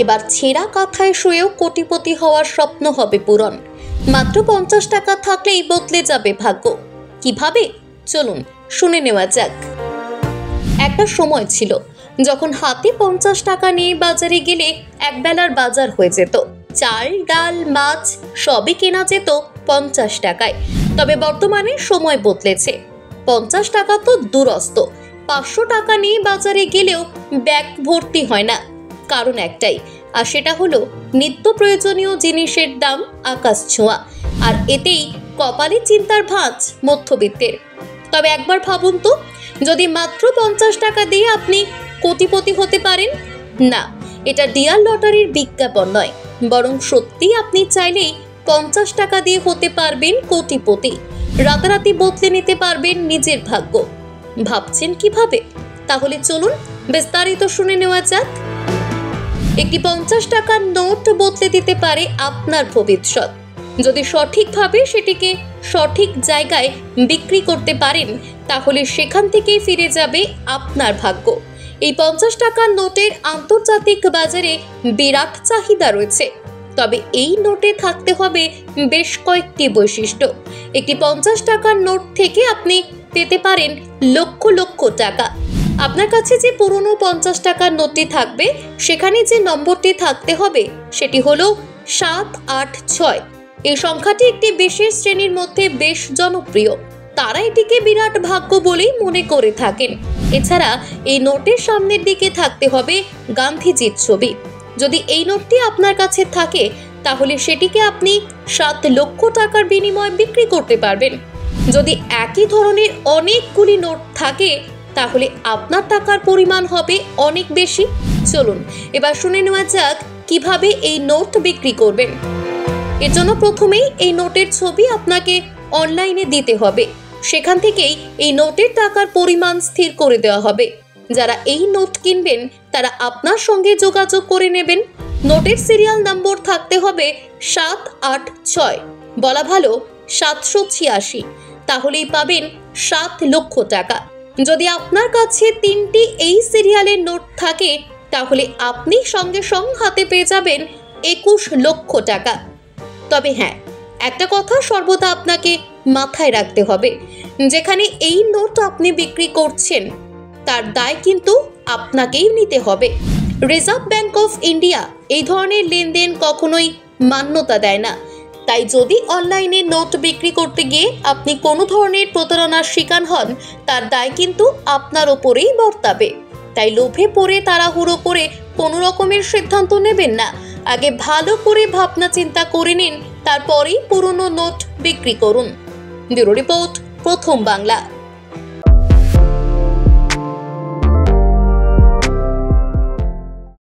এবার ছেঁড়া কাঁথায় শুয়েও কোটিপতি হওয়ার স্বপ্ন হবে পূরণ। মাত্র 50 টাকা থাকলেই বদলে যাবে ভাগ্য। কিভাবে? চলুন শুনে নেওয়া যাক। একটা সময় ছিল যখন হাতে 50 টাকা নিয়ে বাজারে গেলে একবেলার বাজার হয়ে যেত। চাল, ডাল, মাছ সবই কেনা যেত 50 টাকায়। তবে বর্তমানে সময় বদলেছে। 50 টাকা তো দূরস্থ, 500 টাকা নিয়ে বাজারে গেলেও ব্যাগ ভর্তি হয় না। কারণ একটাই, আর সেটা হলো নিত্য প্রয়োজনীয় জিনিসের দাম আকাশ ছোঁয়া। আর এতেই কপালে চিন্তার ভাঁজ মধ্যবিত্তের। তবে একবার ভাবুন তো, যদি মাত্র 50 টাকা দিয়ে আপনি কোটিপতি হতে পারেন। না, এটা ডিয়ার লটারির বিজ্ঞাপন নয়, বরং সত্যি আপনি চাইলেই 50 টাকা দিয়ে হতে পারবেন কোটিপতি। রাতারাতি বদলে নিতে পারবেন নিজের ভাগ্য। ভাবছেন কিভাবে? তাহলে চলুন বিস্তারিত শুনে নেওয়া যাক। একটি 50 টাকার নোট বদলে দিতে পারে আপনার ভবিষ্যৎ। যদি সঠিকভাবে সেটিকে সঠিক জায়গায় বিক্রি করতে পারেন, তাহলে সেখান থেকেই ফিরে যাবে আপনার ভাগ্য। এই 50 টাকার নোটের আন্তর্জাতিক বাজারে বিরাট চাহিদা রয়েছে। তবে এই নোটে থাকতে হবে বেশ কয়েকটি বৈশিষ্ট্য। একটি 50 টাকার নোট থেকে আপনি পেতে পারেন লক্ষ লক্ষ টাকা। আপনার কাছে যে পুরনো 50 টাকার নোটটি থাকবে, সেখানে যে নম্বরটি থাকতে হবে সেটি হলো 786। এই সংখ্যাটি একটি বিশেষ শ্রেণীর মধ্যে বেশ জনপ্রিয়। তারা এটিকে বিরাট ভাগ্য বলেই মনে করে থাকেন। এছাড়া এই নোটের সামনের দিকে থাকতে হবে গান্ধীজির ছবি। যদি এই নোটটি আপনার কাছে থাকে, তাহলে সেটিকে আপনি 7 লক্ষ টাকার বিনিময়ে বিক্রি করতে পারবেন। যদি একই ধরনের অনেকগুলি নোট থাকে, তাহলে আপনার টাকার পরিমাণ হবে অনেক বেশি। চলুন এবার শুনে নেওয়া যাক কিভাবে এই নোট বিক্রি করবেন। এর জন্য প্রথমেই এই নোটের ছবি আপনাকে অনলাইনে দিতে হবে। সেখান থেকেই এই নোটের টাকার পরিমাণ স্থির করে দেওয়া হবে। যারা এই নোট কিনবেন তারা আপনার সঙ্গে যোগাযোগ করে নেবেন। নোটের সিরিয়াল নম্বর থাকতে হবে 786, বলা ভালো 786, তাহলেই পাবেন 7 লক্ষ টাকা। যদি আপনার কাছে 3টি এই সিরিয়ালের নোট থাকে, তাহলে আপনি সঙ্গে সঙ্গে হাতে পেয়ে যাবেন 21 লক্ষ টাকা। তবে হ্যাঁ, একটা কথা সর্বদা আপনাকে মাথায় রাখতে হবে, যেখানে এই নোট আপনি বিক্রি করছেন তার দায় কিন্তু আপনাকেই নিতে হবে। রিজার্ভ ব্যাংক অফ ইন্ডিয়া এই ধরনের লেনদেন কখনোই মান্যতা দেয় না। তাই যদি অনলাইনে নোট বিক্রি করতে গিয়ে আপনি কোনো ধরনের প্রতারণার শিকার হন, তার দায় কিন্তু আপনার ওপরেই বর্তাবে। তাই লোভে পড়ে তাড়াহুড়ো করে কোনো রকমের সিদ্ধান্ত নেবেন না। আগে ভালো করে ভাবনা চিন্তা করে নিন, তারপরেই পুরনো নোট বিক্রি করুন। ব্যুরো রিপোর্ট, প্রথম বাংলা।